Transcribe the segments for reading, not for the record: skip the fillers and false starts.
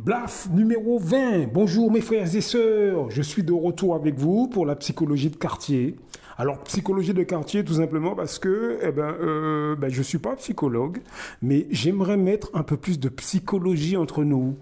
Blaf numéro 20. Bonjour mes frères et sœurs, je suis de retour avec vous pour la psychologie de quartier. Alors psychologie de quartier tout simplement parce que je ne suis pas psychologue, mais j'aimerais mettre un peu plus de psychologie entre nous.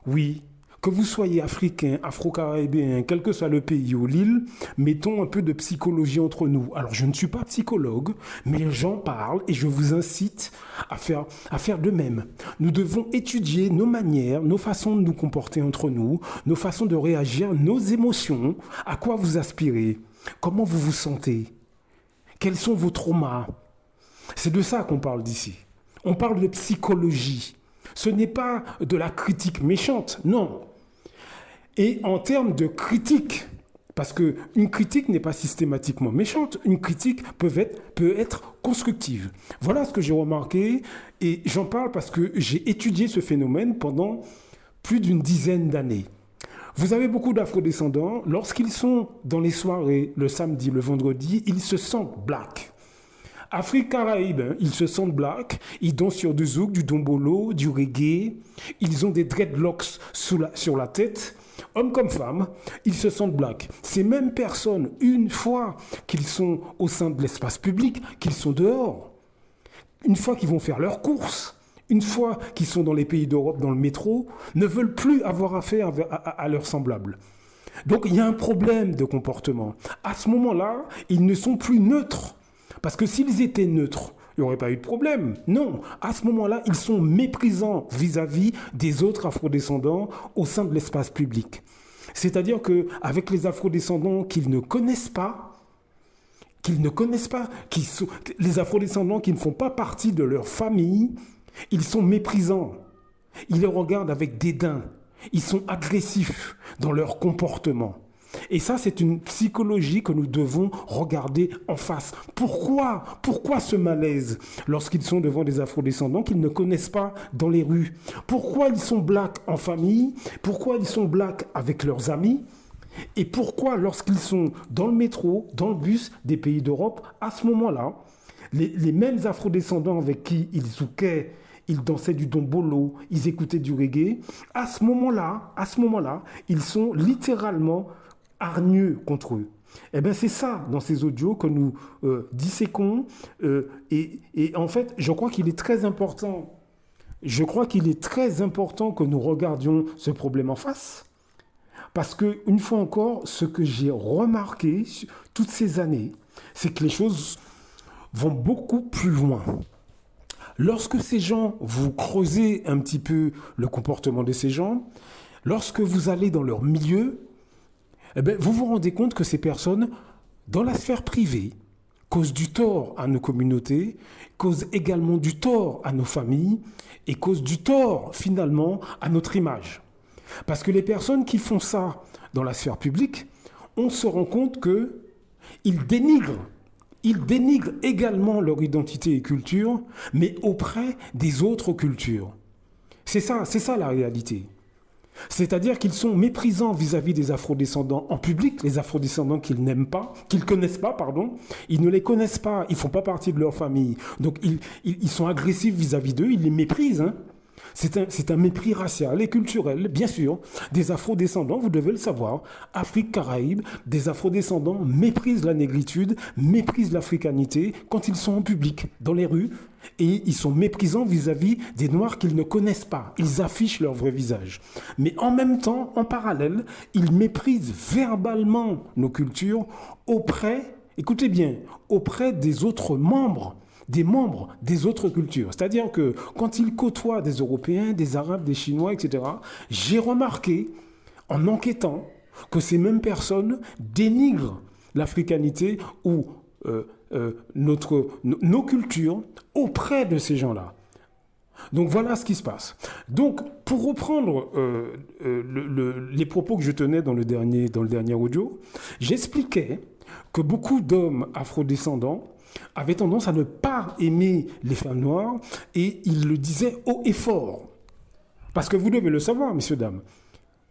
Oui, que vous soyez africain, afro-caribéen, quel que soit le pays ou l'île, mettons un peu de psychologie entre nous. Alors, je ne suis pas psychologue, mais j'en parle et je vous incite à faire de même. Nous devons étudier nos manières, nos façons de nous comporter entre nous, nos façons de réagir, nos émotions, à quoi vous aspirez, comment vous vous sentez, quels sont vos traumas. C'est de ça qu'on parle d'ici. On parle de psychologie. Ce n'est pas de la critique méchante, non. Et en termes de critique, parce qu'une critique n'est pas systématiquement méchante, une critique peut être constructive. Voilà ce que j'ai remarqué et j'en parle parce que j'ai étudié ce phénomène pendant plus d'une dizaine d'années. Vous avez beaucoup d'afrodescendants, lorsqu'ils sont dans les soirées, le samedi, le vendredi, ils se sentent black. Afrique Caraïbe, ils se sentent black, ils dansent sur du zouk, du dombolo, du reggae, ils ont des dreadlocks sur la tête. Hommes comme femmes, ils se sentent black. Ces mêmes personnes, une fois qu'ils sont au sein de l'espace public, qu'ils sont dehors, une fois qu'ils vont faire leurs courses, une fois qu'ils sont dans les pays d'Europe, dans le métro, ne veulent plus avoir affaire à leurs semblables. Donc il y a un problème de comportement. À ce moment-là, ils ne sont plus neutres. Parce que s'ils étaient neutres, il n'y aurait pas eu de problème. Non, à ce moment-là, ils sont méprisants vis-à-vis des autres afrodescendants au sein de l'espace public. C'est-à-dire qu'avec les afrodescendants qu'ils ne connaissent pas, les afrodescendants qui ne font pas partie de leur famille, ils sont méprisants. Ils les regardent avec dédain. Ils sont agressifs dans leur comportement. Et ça, c'est une psychologie que nous devons regarder en face. Pourquoi ce malaise lorsqu'ils sont devant des afrodescendants qu'ils ne connaissent pas dans les rues? Pourquoi ils sont blacks en famille? Pourquoi ils sont blacks avec leurs amis? Et pourquoi lorsqu'ils sont dans le métro, dans le bus des pays d'Europe, à ce moment-là, les mêmes afrodescendants avec qui ils zoukaient, ils dansaient du dombolo, ils écoutaient du reggae, à ce moment-là, ils sont littéralement hargneux contre eux. Eh bien, c'est ça, dans ces audios, que nous disséquons. Et en fait, je crois qu'il est très important. Que nous regardions ce problème en face. Parce que, une fois encore, ce que j'ai remarqué toutes ces années, c'est que les choses vont beaucoup plus loin. Lorsque ces gens, vous creusez un petit peu le comportement de ces gens, lorsque vous allez dans leur milieu, eh bien, vous vous rendez compte que ces personnes, dans la sphère privée, causent du tort à nos communautés, causent également du tort à nos familles et causent du tort, finalement, à notre image. Parce que les personnes qui font ça dans la sphère publique, on se rend compte qu'ils dénigrent également leur identité et culture, mais auprès des autres cultures. C'est ça la réalité. C'est-à-dire qu'ils sont méprisants vis-à-vis des afrodescendants en public, les afrodescendants qu'ils n'aiment pas, qu'ils ne connaissent pas, pardon. Ils ne les connaissent pas, ils ne font pas partie de leur famille. Donc ils sont agressifs vis-à-vis d'eux, ils les méprisent. C'est un mépris racial et culturel, bien sûr. Des afrodescendants, vous devez le savoir, Afrique, Caraïbes, des afrodescendants méprisent la négritude, méprisent l'africanité quand ils sont en public, dans les rues, et ils sont méprisants vis-à-vis des Noirs qu'ils ne connaissent pas. Ils affichent leur vrai visage. Mais en même temps, en parallèle, ils méprisent verbalement nos cultures écoutez bien, auprès des autres membres des autres cultures. C'est-à-dire que quand ils côtoient des Européens, des Arabes, des Chinois, etc., j'ai remarqué, en enquêtant, que ces mêmes personnes dénigrent l'africanité ou nos cultures auprès de ces gens-là. Donc voilà ce qui se passe. Donc pour reprendre les propos que je tenais dans le dernier audio, j'expliquais que beaucoup d'hommes afrodescendants avaient tendance à ne pas aimer les femmes noires et ils le disaient haut et fort. Parce que vous devez le savoir, messieurs, dames,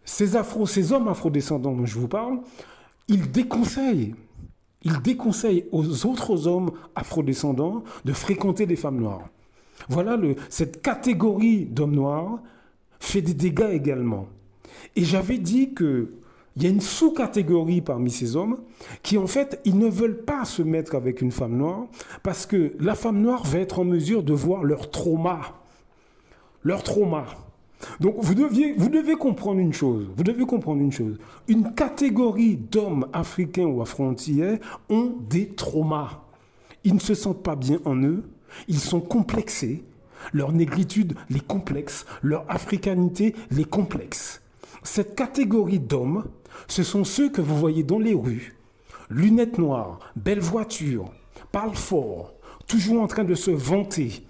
ces hommes afrodescendants dont je vous parle, ils déconseillent aux autres hommes afrodescendants de fréquenter des femmes noires. Voilà cette catégorie d'hommes noirs fait des dégâts également. Et j'avais dit qu'il y a une sous-catégorie parmi ces hommes qui, en fait, ils ne veulent pas se mettre avec une femme noire parce que la femme noire va être en mesure de voir leur trauma. Leur trauma. Donc, vous devez comprendre une chose. Vous devez comprendre une chose. Une catégorie d'hommes africains ou afro-antillais ont des traumas. Ils ne se sentent pas bien en eux. Ils sont complexés. Leur négritude les complexe. Leur africanité les complexe. Cette catégorie d'hommes, ce sont ceux que vous voyez dans les rues. Lunettes noires, belles voitures, parlent fort, toujours en train de se vanter.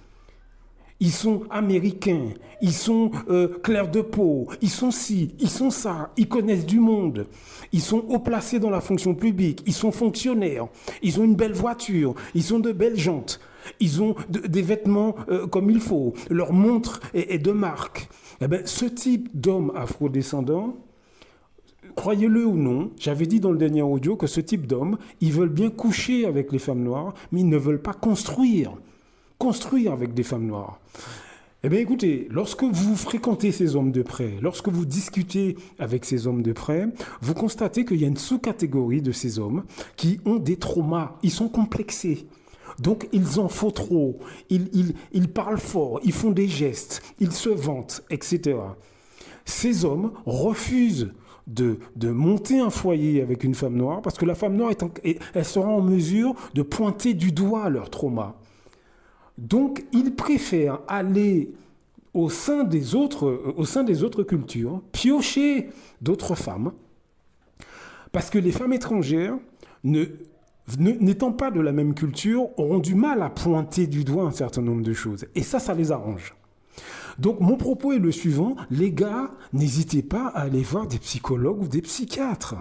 Ils sont américains, ils sont clairs de peau, ils sont ci, ils sont ça, ils connaissent du monde, ils sont haut placés dans la fonction publique, ils sont fonctionnaires, ils ont une belle voiture, ils ont de belles jantes, ils ont des vêtements comme il faut, leur montre est de marque. Eh bien, ce type d'homme afrodescendant, croyez-le ou non, j'avais dit dans le dernier audio que ce type d'hommes, ils veulent bien coucher avec les femmes noires, mais ils ne veulent pas construire avec des femmes noires. Eh bien écoutez, lorsque vous fréquentez ces hommes de près, lorsque vous discutez avec ces hommes de près, vous constatez qu'il y a une sous-catégorie de ces hommes qui ont des traumas, ils sont complexés. Donc ils en font trop, ils parlent fort, ils font des gestes, ils se vantent, etc. Ces hommes refusent de monter un foyer avec une femme noire parce que la femme noire, elle sera en mesure de pointer du doigt leur trauma. Donc, ils préfèrent aller au sein des autres cultures, piocher d'autres femmes, parce que les femmes étrangères, n'étant pas de la même culture, auront du mal à pointer du doigt un certain nombre de choses. Et ça les arrange. Donc, mon propos est le suivant. Les gars, n'hésitez pas à aller voir des psychologues ou des psychiatres.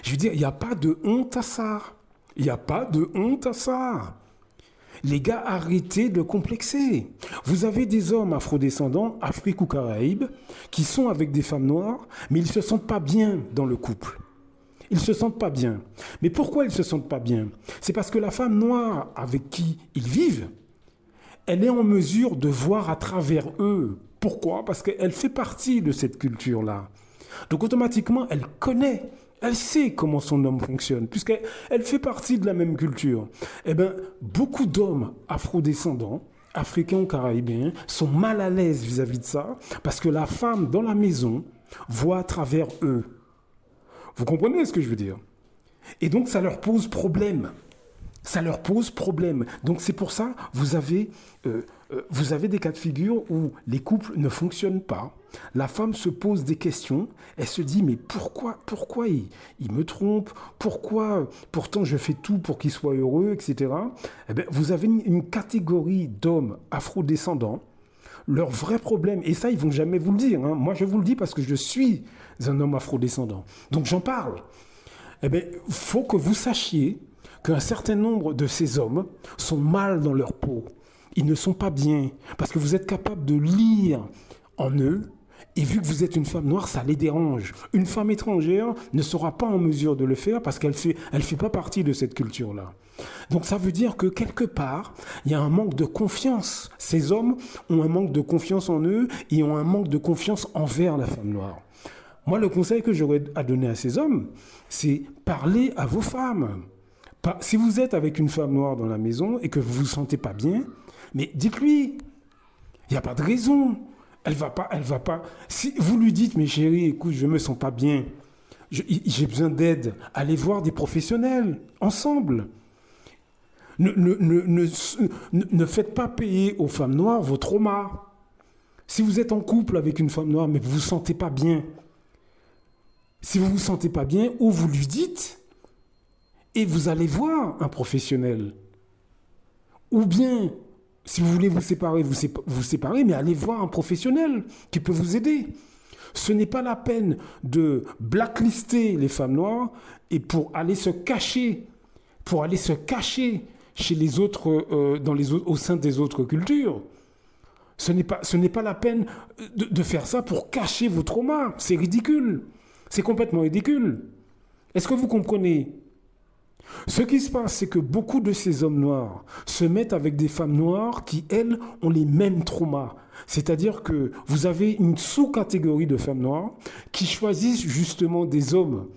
Je veux dire, il n'y a pas de honte à ça. Il n'y a pas de honte à ça. Les gars, arrêtez de complexer. Vous avez des hommes afrodescendants, Afrique ou Caraïbes, qui sont avec des femmes noires, mais ils ne se sentent pas bien dans le couple. Ils ne se sentent pas bien. Mais pourquoi ils ne se sentent pas bien? C'est parce que la femme noire avec qui ils vivent, elle est en mesure de voir à travers eux. Pourquoi? Parce qu'elle fait partie de cette culture-là. Donc automatiquement, elle connaît. Elle sait comment son homme fonctionne, puisqu'elle fait partie de la même culture. Eh bien, beaucoup d'hommes afrodescendants, africains ou caribéens, sont mal à l'aise vis-à-vis de ça, parce que la femme dans la maison voit à travers eux. Vous comprenez ce que je veux dire? Et donc, ça leur pose problème. Ça leur pose problème. Donc, c'est pour ça, vous avez des cas de figure où les couples ne fonctionnent pas. La femme se pose des questions. Elle se dit, mais pourquoi il me trompe? Pourquoi, pourtant, je fais tout pour qu'il soit heureux, etc. Eh bien, vous avez une catégorie d'hommes afrodescendants. Leur vrai problème, et ça, ils ne vont jamais vous le dire. Hein. Moi, je vous le dis parce que je suis un homme afrodescendant. Donc, j'en parle. Eh bien, il faut que vous sachiez qu'un certain nombre de ces hommes sont mal dans leur peau. Ils ne sont pas bien, parce que vous êtes capable de lire en eux, et vu que vous êtes une femme noire, ça les dérange. Une femme étrangère ne sera pas en mesure de le faire parce qu'elle fait pas partie de cette culture-là. Donc ça veut dire que quelque part, il y a un manque de confiance. Ces hommes ont un manque de confiance en eux et ont un manque de confiance envers la femme noire. Moi, le conseil que j'aurais à donner à ces hommes, c'est parler à vos femmes. Si vous êtes avec une femme noire dans la maison et que vous ne vous sentez pas bien, mais dites-lui, il n'y a pas de raison. Elle va pas. Si vous lui dites, mais chérie, écoute, je ne me sens pas bien, j'ai besoin d'aide, allez voir des professionnels, ensemble. Ne faites pas payer aux femmes noires vos traumas. Si vous êtes en couple avec une femme noire, mais vous ne vous sentez pas bien, si vous ne vous sentez pas bien, ou vous lui dites, et vous allez voir un professionnel. Ou bien, si vous voulez vous séparer, vous séparez, mais allez voir un professionnel qui peut vous aider. Ce n'est pas la peine de blacklister les femmes noires et pour aller se cacher chez les autres, au sein des autres cultures. Ce n'est pas la peine de faire ça pour cacher vos traumas. C'est ridicule. C'est complètement ridicule. Est-ce que vous comprenez? Ce qui se passe, c'est que beaucoup de ces hommes noirs se mettent avec des femmes noires qui, elles, ont les mêmes traumas. C'est-à-dire que vous avez une sous-catégorie de femmes noires qui choisissent justement des hommes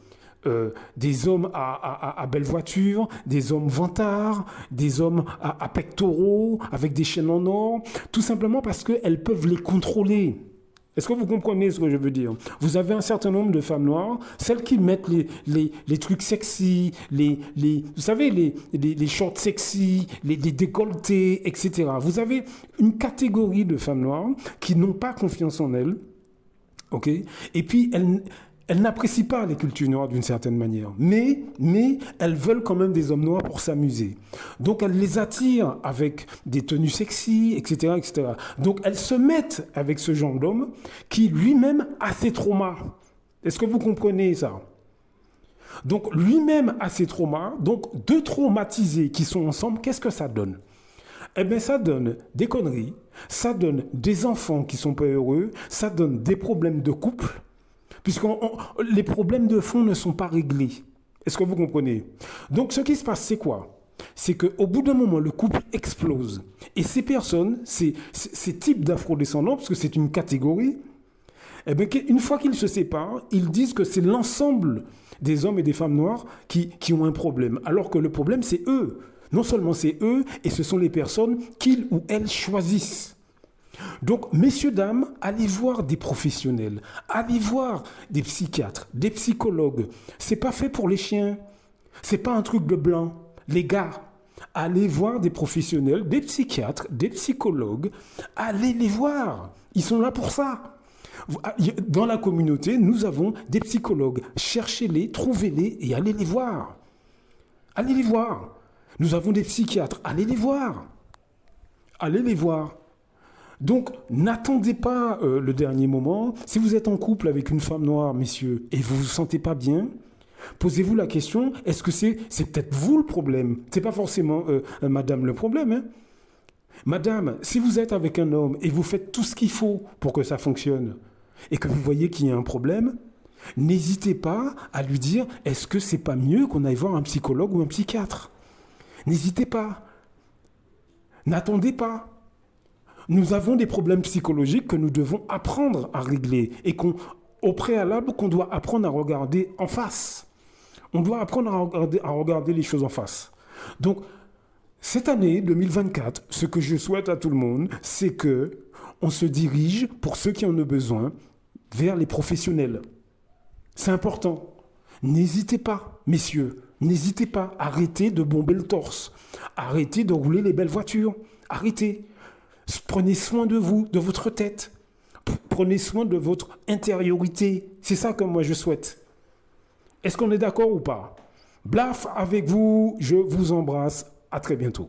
à belle voiture, des hommes vantards, des hommes à pectoraux, avec des chaînes en or, tout simplement parce qu'elles peuvent les contrôler. Est-ce que vous comprenez ce que je veux dire? Vous avez un certain nombre de femmes noires, celles qui mettent les trucs sexy, vous savez, les shorts sexy, les décolletés, etc. Vous avez une catégorie de femmes noires qui n'ont pas confiance en elles, ok? Et puis, elles n'apprécient pas les cultures noires d'une certaine manière, mais elles veulent quand même des hommes noirs pour s'amuser. Donc elles les attirent avec des tenues sexy, etc., etc. Donc elles se mettent avec ce genre d'homme qui lui-même a ses traumas. Est-ce que vous comprenez ça? Donc lui-même a ses traumas, donc deux traumatisés qui sont ensemble, qu'est-ce que ça donne? Eh bien ça donne des conneries, ça donne des enfants qui sont pas heureux, ça donne des problèmes de couple, puisque les problèmes de fond ne sont pas réglés. Est-ce que vous comprenez? Donc ce qui se passe, c'est quoi? C'est qu'au bout d'un moment, le couple explose. Et ces personnes, ces types d'afrodescendants, parce que c'est une catégorie, eh bien, une fois qu'ils se séparent, ils disent que c'est l'ensemble des hommes et des femmes noires qui ont un problème. Alors que le problème, c'est eux. Non seulement c'est eux, et ce sont les personnes qu'ils ou elles choisissent. Donc, messieurs, dames, allez voir des professionnels, allez voir des psychiatres, des psychologues. C'est pas fait pour les chiens, c'est pas un truc de blanc. Les gars, allez voir des professionnels, des psychiatres, des psychologues, allez les voir. Ils sont là pour ça. Dans la communauté, nous avons des psychologues. Cherchez-les, trouvez-les et allez les voir. Allez les voir. Nous avons des psychiatres, allez les voir. Allez les voir. Donc, n'attendez pas le dernier moment. Si vous êtes en couple avec une femme noire, messieurs, et vous ne vous sentez pas bien, posez-vous la question, est-ce que c'est peut-être vous le problème? C'est pas forcément madame le problème. Hein? Madame, si vous êtes avec un homme et vous faites tout ce qu'il faut pour que ça fonctionne, et que vous voyez qu'il y a un problème, n'hésitez pas à lui dire, est-ce que c'est pas mieux qu'on aille voir un psychologue ou un psychiatre? N'hésitez pas. N'attendez pas. Nous avons des problèmes psychologiques que nous devons apprendre à régler et au préalable qu'on doit apprendre à regarder en face. On doit apprendre à regarder les choses en face. Donc, cette année 2024, ce que je souhaite à tout le monde, c'est que on se dirige, pour ceux qui en ont besoin, vers les professionnels. C'est important. N'hésitez pas, messieurs, n'hésitez pas. Arrêtez de bomber le torse. Arrêtez de rouler les belles voitures. Arrêtez. Prenez soin de vous, de votre tête. Prenez soin de votre intériorité. C'est ça que moi je souhaite. Est-ce qu'on est d'accord ou pas? Blaf avec vous, je vous embrasse. À très bientôt.